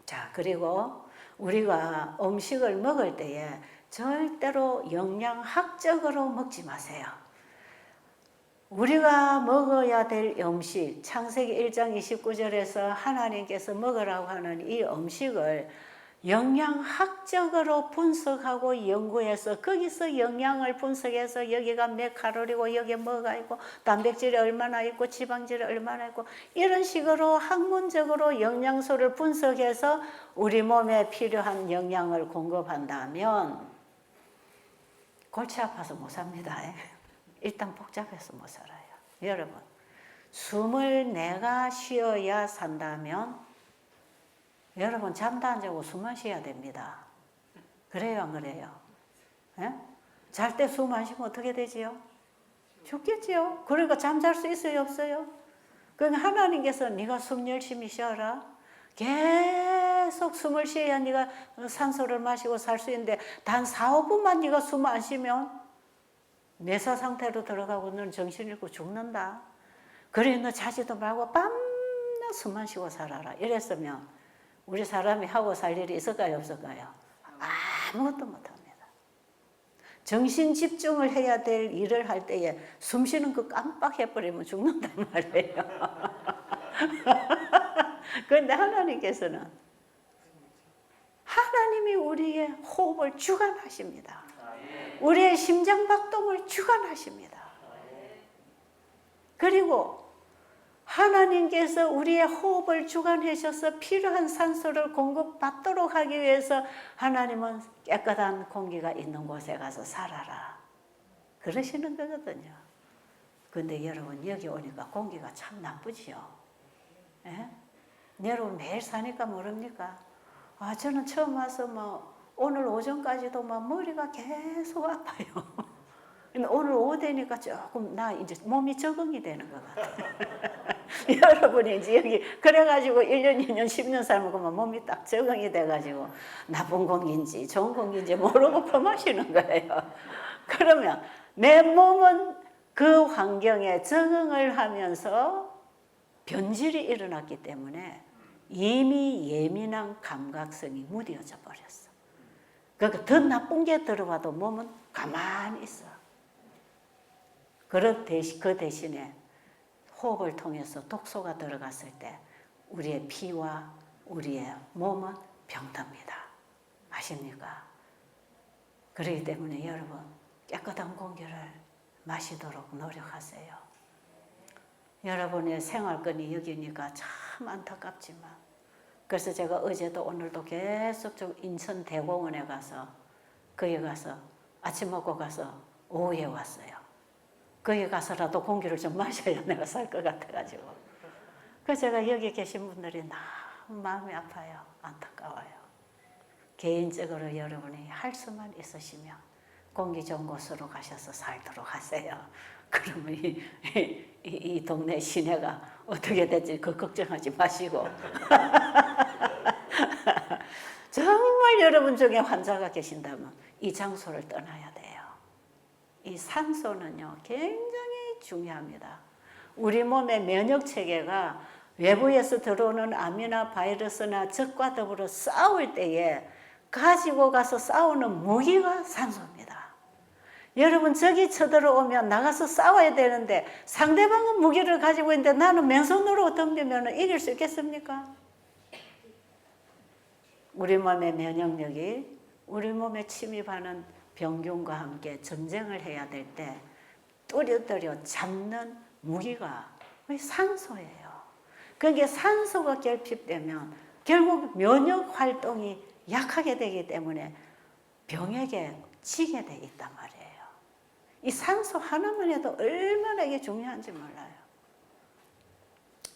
자, 그리고 우리가 음식을 먹을 때에 절대로 영양학적으로 먹지 마세요. 우리가 먹어야 될 음식, 창세기 1장 29절에서 하나님께서 먹으라고 하는 이 음식을 영양학적으로 분석하고 연구해서 거기서 영양을 분석해서 여기가 몇 칼로리고 여기에 뭐가 있고 단백질이 얼마나 있고 지방질이 얼마나 있고 이런 식으로 학문적으로 영양소를 분석해서 우리 몸에 필요한 영양을 공급한다면 골치 아파서 못 삽니다. 일단 복잡해서 못 살아요. 여러분, 숨을 내가 쉬어야 산다면 여러분 잠도 안 자고 숨만 쉬어야 됩니다. 그래요 안 그래요? 잘 때 숨 안 쉬면 어떻게 되지요? 죽겠지요. 그러니까 잠잘 수 있어요 없어요? 그러니까 하나님께서 네가 숨 열심히 쉬어라. 계속 숨을 쉬어야 네가 산소를 마시고 살 수 있는데 단 4, 5분만 네가 숨 안 쉬면 내사 상태로 들어가고 너는 정신 잃고 죽는다. 그래 너 자지도 말고 밤낮 숨만 쉬고 살아라. 이랬으면 우리 사람이 하고 살 일이 있을까요 없을까요? 아무것도 못합니다. 정신 집중을 해야 될 일을 할 때에 숨 쉬는 거 깜빡해버리면 죽는단 말이에요. 그런데 하나님께서는 하나님이 우리의 호흡을 주관하십니다. 우리의 심장박동을 주관하십니다. 그리고 하나님께서 우리의 호흡을 주관하셔서 필요한 산소를 공급받도록 하기 위해서 하나님은 깨끗한 공기가 있는 곳에 가서 살아라. 그러시는 거거든요. 근데 여러분 여기 오니까 공기가 참 나쁘지요. 예? 여러분 매일 사니까 모릅니까? 저는 처음 와서 오늘 오전까지도 머리가 계속 아파요. 오늘 오후 되니까 조금 이제 몸이 적응이 되는 것 같아요. 여러분이 이제 여기 그래가지고 1년, 2년, 10년 살면 몸이 딱 적응이 돼가지고 나쁜 공기인지 좋은 공기인지 모르고 퍼마시는 거예요. 그러면 내 몸은 그 환경에 적응을 하면서 변질이 일어났기 때문에 이미 예민한 감각성이 무뎌져 버렸어. 그러니까 더 나쁜 게 들어와도 몸은 가만히 있어. 그 대신에 호흡을 통해서 독소가 들어갔을 때 우리의 피와 우리의 몸은 병듭니다. 아십니까? 그렇기 때문에 여러분 깨끗한 공기를 마시도록 노력하세요. 여러분의 생활권이 여기니까 참 안타깝지만, 그래서 제가 어제도 오늘도 계속 인천 대공원에 가서 거기 가서 아침 먹고 가서 오후에 왔어요. 거기 가서라도 공기를 좀 마셔야 내가 살 것 같아가지고. 그래서 제가 여기 계신 분들이 너무 마음이 아파요. 안타까워요. 개인적으로 여러분이 할 수만 있으시면 공기 좋은 곳으로 가셔서 살도록 하세요. 그러면 이 동네 시내가 어떻게 될지 그 걱정하지 마시고 정말 여러분 중에 환자가 계신다면 이 장소를 떠나야 돼요. 이 산소는요 굉장히 중요합니다. 우리 몸의 면역체계가 외부에서 들어오는 암이나 바이러스나 적과 더불어 싸울 때에 가지고 가서 싸우는 무기가 산소입니다. 여러분 적이 쳐들어오면 나가서 싸워야 되는데 상대방은 무기를 가지고 있는데 나는 맨손으로 덤비면 이길 수 있겠습니까? 우리 몸의 면역력이 우리 몸에 침입하는 병균과 함께 전쟁을 해야 될 때 뚜려뚜려 잡는 무기가 산소예요. 그러니까 산소가 결핍되면 결국 면역 활동이 약하게 되기 때문에 병에게 지게 돼 있단 말이에요. 이 산소 하나만 해도 얼마나 이게 중요한지 몰라요.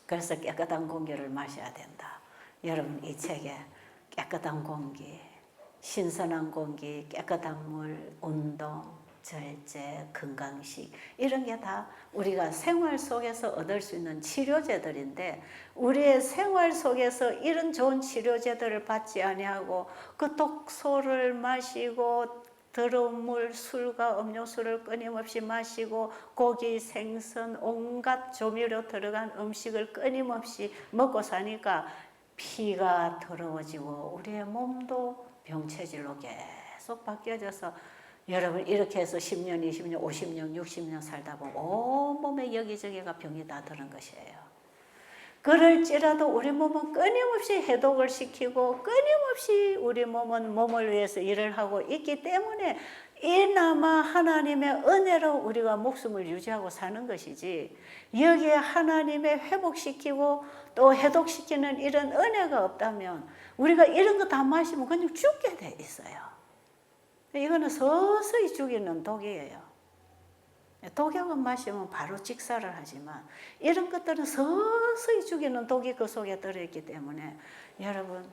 그래서 깨끗한 공기를 마셔야 된다. 여러분 이 책에 깨끗한 공기, 신선한 공기, 깨끗한 물, 운동, 절제, 건강식 이런 게 다 우리가 생활 속에서 얻을 수 있는 치료제들인데 우리의 생활 속에서 이런 좋은 치료제들을 받지 아니하고 그 독소를 마시고 더러운 물, 술과 음료수를 끊임없이 마시고 고기, 생선, 온갖 조미료 들어간 음식을 끊임없이 먹고 사니까 피가 더러워지고 우리의 몸도 병체질로 계속 바뀌어져서 여러분 이렇게 해서 10년, 20년, 50년, 60년 살다 보면 온몸에 여기저기가 병이 다 드는 것이에요. 그럴지라도 우리 몸은 끊임없이 해독을 시키고 끊임없이 우리 몸은 몸을 위해서 일을 하고 있기 때문에 이나마 하나님의 은혜로 우리가 목숨을 유지하고 사는 것이지 여기에 하나님의 회복시키고 또 해독시키는 이런 은혜가 없다면 우리가 이런 거 다 마시면 그냥 죽게 돼 있어요. 이거는 서서히 죽이는 독이에요. 독약은 마시면 바로 직사를 하지만 이런 것들은 서서히 죽이는 독이 그 속에 들어있기 때문에 여러분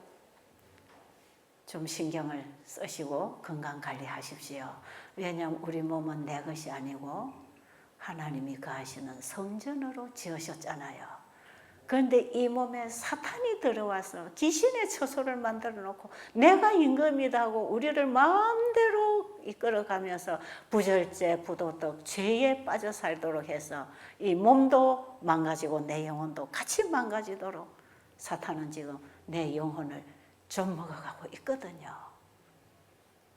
좀 신경을 쓰시고 건강관리하십시오. 왜냐하면 우리 몸은 내 것이 아니고 하나님이 거하시는 성전으로 지으셨잖아요. 그런데 이 몸에 사탄이 들어와서 귀신의 처소를 만들어 놓고 내가 임금이다 하고 우리를 마음대로 이끌어가면서 부절제, 부도덕, 죄에 빠져 살도록 해서 이 몸도 망가지고 내 영혼도 같이 망가지도록 사탄은 지금 내 영혼을 좀 먹어가고 있거든요.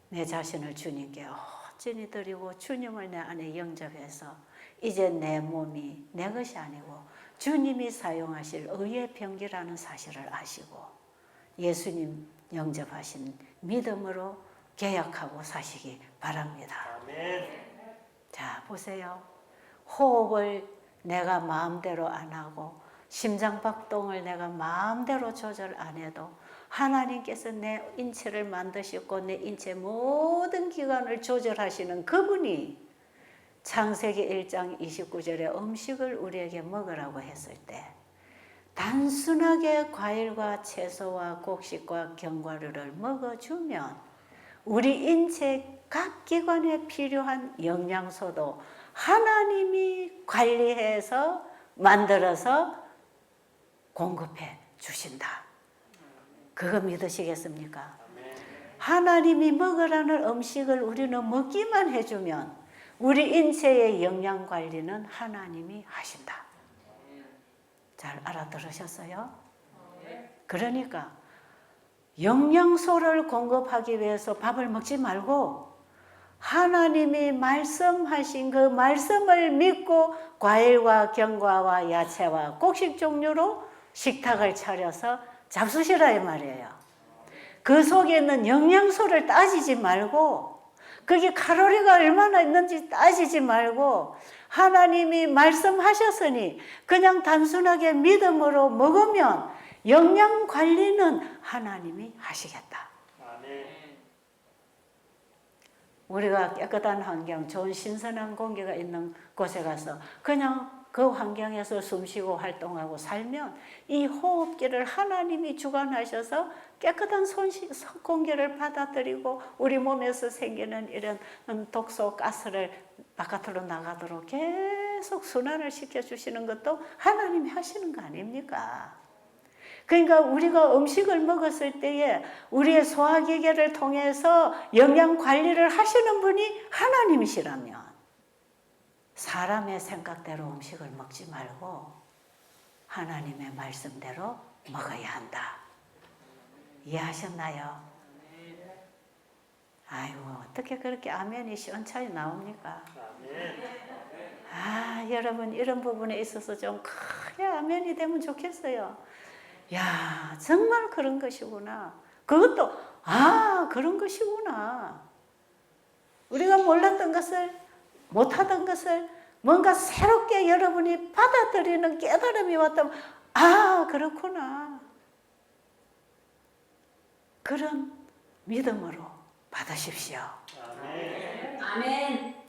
내 자신을 주님께 온전히 드리고 주님을 내 안에 영접해서 이제 내 몸이 내 것이 아니고 주님이 사용하실 의의 병기라는 사실을 아시고 예수님 영접하신 믿음으로 계약하고 사시기 바랍니다. 아멘. 자, 보세요. 호흡을 내가 마음대로 안 하고 심장박동을 내가 마음대로 조절 안 해도 하나님께서 내 인체를 만드셨고 내 인체 모든 기관을 조절하시는 그분이 창세기 1장 29절에 음식을 우리에게 먹으라고 했을 때 단순하게 과일과 채소와 곡식과 견과류를 먹어주면 우리 인체 각 기관에 필요한 영양소도 하나님이 관리해서 만들어서 공급해 주신다. 그거 믿으시겠습니까? 하나님이 먹으라는 음식을 우리는 먹기만 해주면 우리 인체의 영양 관리는 하나님이 하신다. 잘 알아들으셨어요? 그러니까 영양소를 공급하기 위해서 밥을 먹지 말고 하나님이 말씀하신 그 말씀을 믿고 과일과 견과와 야채와 곡식 종류로 식탁을 차려서 잡수시라 이 말이에요. 그 속에 있는 영양소를 따지지 말고 그게 칼로리가 얼마나 있는지 따지지 말고 하나님이 말씀하셨으니 그냥 단순하게 믿음으로 먹으면 영양 관리는 하나님이 하시겠다. 우리가 깨끗한 환경, 좋은 신선한 공기가 있는 곳에 가서 그냥 그 환경에서 숨쉬고 활동하고 살면 이 호흡기를 하나님이 주관하셔서 깨끗한 공기를 받아들이고 우리 몸에서 생기는 이런 독소, 가스를 바깥으로 나가도록 계속 순환을 시켜주시는 것도 하나님이 하시는 거 아닙니까? 그러니까 우리가 음식을 먹었을 때에 우리의 소화기계를 통해서 영양 관리를 하시는 분이 하나님이시라면 사람의 생각대로 음식을 먹지 말고 하나님의 말씀대로 먹어야 한다. 이해하셨나요? 아이고 어떻게 그렇게 아멘이 시원찮이 나옵니까? 아 여러분 이런 부분에 있어서 좀 크게 아멘이 되면 좋겠어요. 야 정말 그런 것이구나. 그것도 그런 것이구나. 우리가 몰랐던 것을 못하던 것을 뭔가 새롭게 여러분이 받아들이는 깨달음이 왔다면 그렇구나. 그런 믿음으로 받으십시오. 아멘.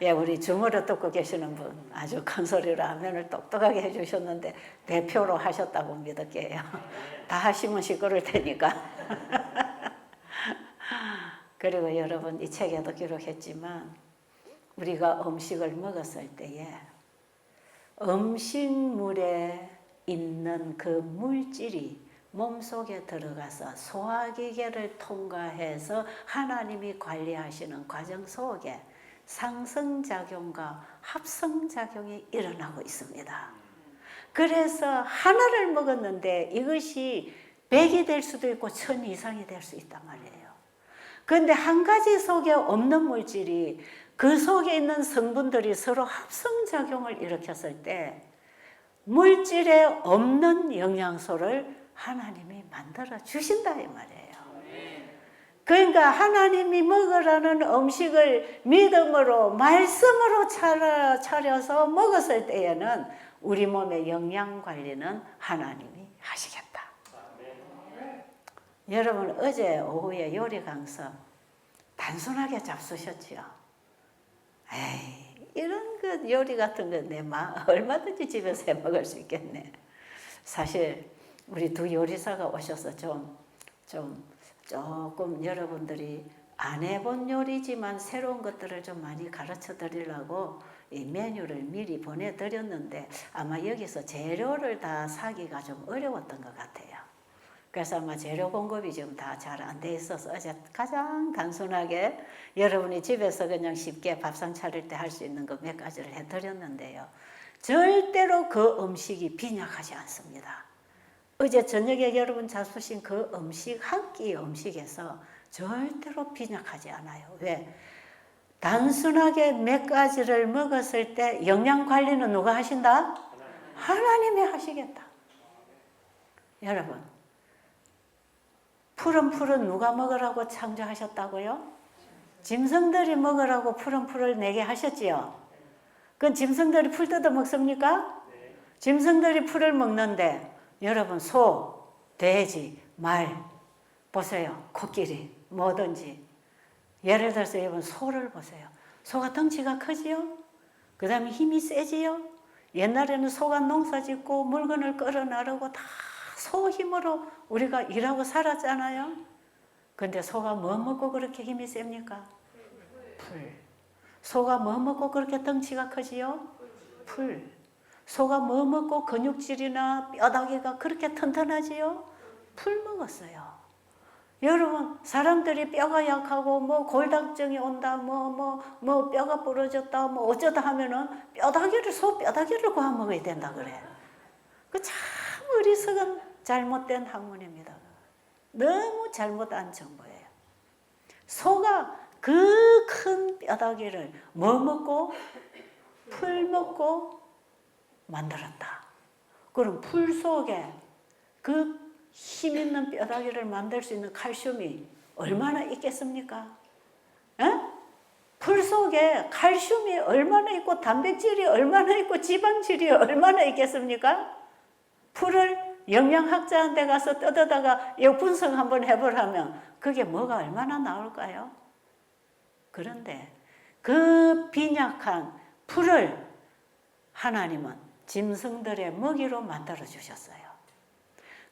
예, 우리 주무로 듣고 계시는 분 아주 큰 소리로 아멘을 똑똑하게 해주셨는데 대표로 하셨다고 믿을게요. 다 하시면 시끄러울 테니까. 그리고 여러분 이 책에도 기록했지만 우리가 음식을 먹었을 때에 음식물에 있는 그 물질이 몸속에 들어가서 소화기계를 통과해서 하나님이 관리하시는 과정 속에 상승작용과 합성작용이 일어나고 있습니다. 그래서 하나를 먹었는데 이것이 100이 될 수도 있고 1000 이상이 될 수 있단 말이에요. 그런데 한 가지 속에 없는 물질이 그 속에 있는 성분들이 서로 합성작용을 일으켰을 때 물질에 없는 영양소를 하나님이 만들어 주신다 이 말이에요. 그러니까 하나님이 먹으라는 음식을 믿음으로 말씀으로 차려서 먹었을 때에는 우리 몸의 영양 관리는 하나님이 하시겠다. 여러분 어제 오후에 요리 강서 단순하게 잡수셨지요? 에이 이런 그 요리 같은 거 내 얼마든지 집에서 해 먹을 수 있겠네. 사실 우리 두 요리사가 오셔서 조금 여러분들이 안 해본 요리지만 새로운 것들을 좀 많이 가르쳐 드리려고 이 메뉴를 미리 보내드렸는데 아마 여기서 재료를 다 사기가 좀 어려웠던 것 같아요. 그래서 아마 재료 공급이 좀 다 잘 안 돼 있어서 어제 가장 단순하게 여러분이 집에서 그냥 쉽게 밥상 차릴 때 할 수 있는 거 몇 가지를 해드렸는데요. 절대로 그 음식이 빈약하지 않습니다. 어제 저녁에 여러분 잡수신 그 음식, 한 끼 음식에서 절대로 빈약하지 않아요. 왜? 단순하게 몇 가지를 먹었을 때 영양 관리는 누가 하신다? 하나님이 하시겠다. 여러분, 푸른 누가 먹으라고 창조하셨다고요? 짐승들이 먹으라고 푸른 풀을 내게 하셨지요? 그건 짐승들이 풀 뜯어 먹습니까? 짐승들이 풀을 먹는데 여러분 소, 돼지, 말 보세요. 코끼리 뭐든지 예를 들어서 여러분 소를 보세요. 소가 덩치가 크지요? 그 다음에 힘이 세지요? 옛날에는 소가 농사 짓고 물건을 끌어 나르고 다 소 힘으로 우리가 일하고 살았잖아요. 근데 소가 뭐 먹고 그렇게 힘이 셉니까? 풀. 소가 뭐 먹고 그렇게 덩치가 크지요? 풀. 소가 뭐 먹고 근육질이나 뼈다귀가 그렇게 튼튼하지요? 풀 먹었어요. 여러분 사람들이 뼈가 약하고 뭐 골다공증이 온다 뭐 뼈가 부러졌다 뭐 어쩌다 하면은 소 뼈다귀를 구워 먹어야 된다 그래. 그 참 어리석은 잘못된 학문입니다. 너무 잘못한 정보예요. 소가 그 큰 뼈다귀를 뭐 먹고 풀 먹고 만들었다. 그럼 풀 속에 그 힘 있는 뼈다귀를 만들 수 있는 칼슘이 얼마나 있겠습니까? 에? 풀 속에 칼슘이 얼마나 있고 단백질이 얼마나 있고 지방질이 얼마나 있겠습니까? 풀을 영양학자한테 가서 뜯어다가 분석 한번 해보라면 그게 뭐가 얼마나 나올까요? 그런데 그 빈약한 풀을 하나님은 짐승들의 먹이로 만들어 주셨어요.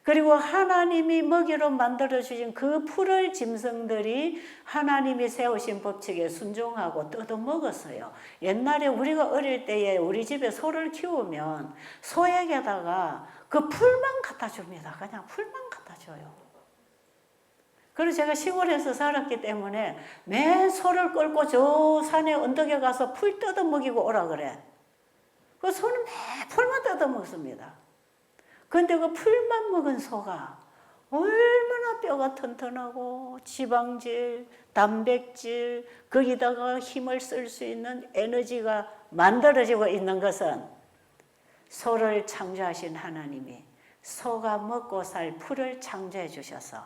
그리고 하나님이 먹이로 만들어 주신 그 풀을 짐승들이 하나님이 세우신 법칙에 순종하고 뜯어 먹었어요. 옛날에 우리가 어릴 때에 우리 집에 소를 키우면 소에게다가 그 풀만 갖다 줍니다. 그냥 풀만 갖다 줘요. 그래서 제가 시골에서 살았기 때문에 매 소를 끌고 저 산에 언덕에 가서 풀 뜯어 먹이고 오라 그래. 그 소는 매 풀만 뜯어 먹습니다. 근데 그 풀만 먹은 소가 얼마나 뼈가 튼튼하고 지방질, 단백질, 거기다가 힘을 쓸 수 있는 에너지가 만들어지고 있는 것은 소를 창조하신 하나님이 소가 먹고 살 풀을 창조해 주셔서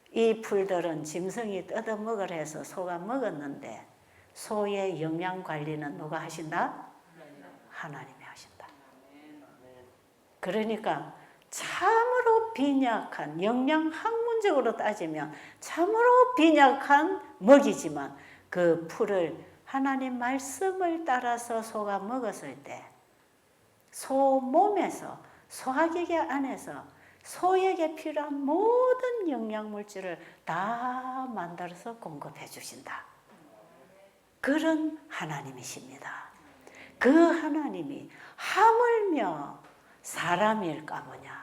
이 풀들은 짐승이 뜯어 먹으라 해서 소가 먹었는데 소의 영양 관리는 누가 하신다? 하나님이 하신다. 그러니까 참으로 빈약한, 영양 학문적으로 따지면 참으로 빈약한 먹이지만 그 풀을 하나님 말씀을 따라서 소가 먹었을 때 소 몸에서, 소화기계 안에서 소에게 필요한 모든 영양물질을 다 만들어서 공급해 주신다. 그런 하나님이십니다. 그 하나님이 하물며 사람일까 보냐.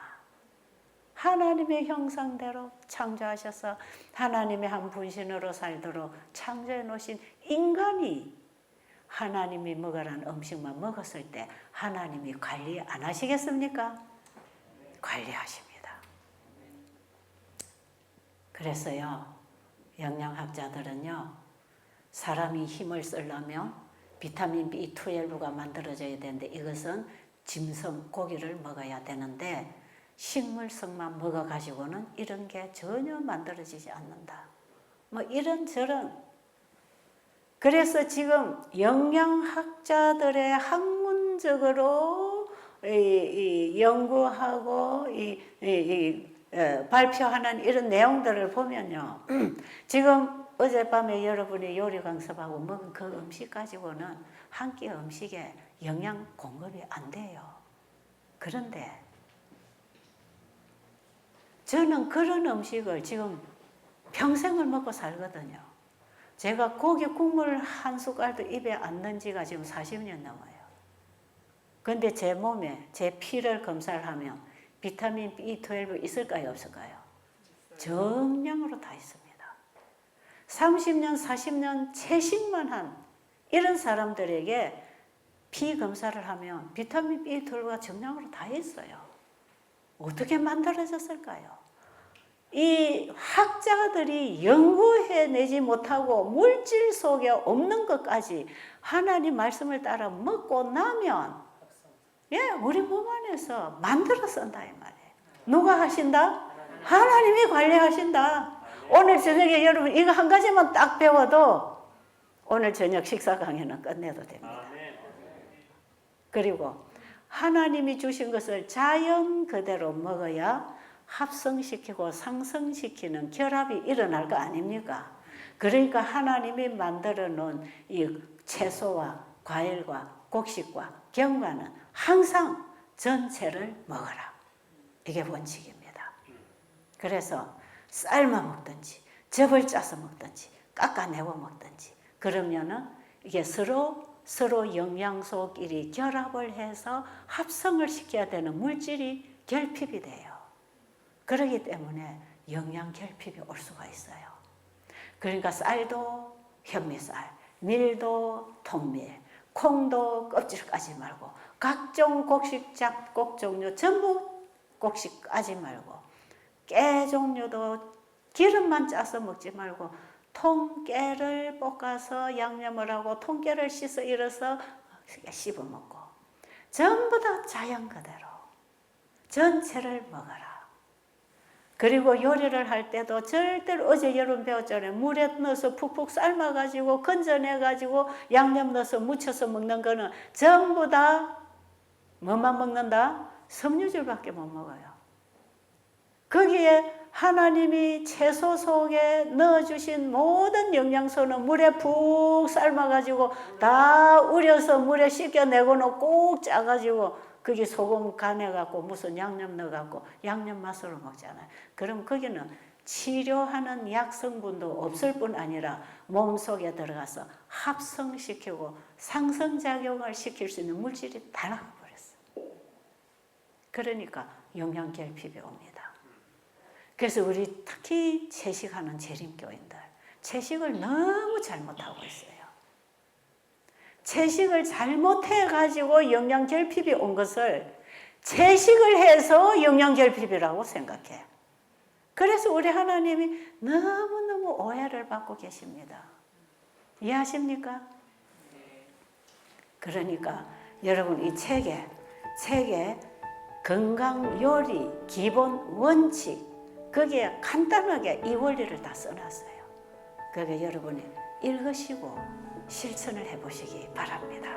하나님의 형상대로 창조하셔서 하나님의 한 분신으로 살도록 창조해 놓으신 인간이 하나님이 먹으라는 음식만 먹었을 때 하나님이 관리 안 하시겠습니까? 관리하십니다. 그래서요, 영양학자들은요, 사람이 힘을 쓰려면 비타민 B12가 만들어져야 되는데 이것은 짐승, 고기를 먹어야 되는데 식물성만 먹어가지고는 이런 게 전혀 만들어지지 않는다. 뭐 이런저런. 그래서 지금 영양학자들의 학문적으로 연구하고 발표하는 이런 내용들을 보면요. 지금 어젯밤에 여러분이 요리 강습하고 먹은 그 음식 가지고는 한 끼 음식에 영양 공급이 안 돼요. 그런데 저는 그런 음식을 지금 평생을 먹고 살거든요. 제가 고기 국물 한 숟갈도 입에 안 넣은 지가 지금 40년 넘어요. 근데 제 몸에 제 피를 검사를 하면 비타민 B12 있을까요, 없을까요? 정량으로 다 있습니다. 30년, 40년 채식만 한 이런 사람들에게 피 검사를 하면 비타민 B12가 정량으로 다 있어요. 어떻게 만들어졌을까요? 이 학자들이 연구해내지 못하고 물질 속에 없는 것까지 하나님 말씀을 따라 먹고 나면 우리 몸 안에서 만들어 쓴다 이 말이에요. 누가 하신다? 하나님이 관리하신다. 오늘 저녁에 여러분 이거 한 가지만 딱 배워도 오늘 저녁 식사 강연은 끝내도 됩니다. 그리고 하나님이 주신 것을 자연 그대로 먹어야 합성시키고 상승시키는 결합이 일어날 거 아닙니까? 그러니까 하나님이 만들어 놓은 이 채소와 과일과 곡식과 견과는 항상 전체를 먹어라. 이게 원칙입니다. 그래서 삶아 먹든지 즙을 짜서 먹든지 깎아내고 먹든지 그러면은 이게 서로 영양소끼리 결합을 해서 합성을 시켜야 되는 물질이 결핍이 돼요. 그렇기 때문에 영양 결핍이 올 수가 있어요. 그러니까 쌀도 현미쌀, 밀도 통밀, 콩도 껍질 까지 말고 각종 곡식, 잡곡 종류 전부 곡식 까지 말고 깨 종류도 기름만 짜서 먹지 말고 통깨를 볶아서 양념을 하고 통깨를 씻어 일어서 씹어 먹고 전부 다 자연 그대로 전체를 먹어라. 그리고 요리를 할 때도 절대로 어제 여러분 배웠잖아요. 물에 넣어서 푹푹 삶아가지고 건져내가지고 양념 넣어서 무쳐서 먹는 거는 전부 다 뭐만 먹는다? 섬유질밖에 못 먹어요. 거기에 하나님이 채소 속에 넣어주신 모든 영양소는 물에 푹 삶아가지고 다 우려서 물에 씻겨내고는 꼭 짜가지고 거기 소금 간해갖고 무슨 양념 넣어갖고 양념 맛으로 먹잖아요. 그럼 거기는 치료하는 약 성분도 없을 뿐 아니라 몸속에 들어가서 합성시키고 상승작용을 시킬 수 있는 물질이 다 나가버렸어요. 그러니까 영양결핍이 옵니다. 그래서 우리 특히 채식하는 재림교인들, 채식을 너무 잘못하고 있어요. 채식을 잘못해가지고 영양결핍이 온 것을 채식을 해서 영양결핍이라고 생각해. 그래서 우리 하나님이 너무너무 오해를 받고 계십니다. 이해하십니까? 그러니까 여러분 이 책에 건강 요리 기본 원칙 거기에 간단하게 이 원리를 다 써놨어요. 그게 여러분이 읽으시고 실천을 해보시기 바랍니다.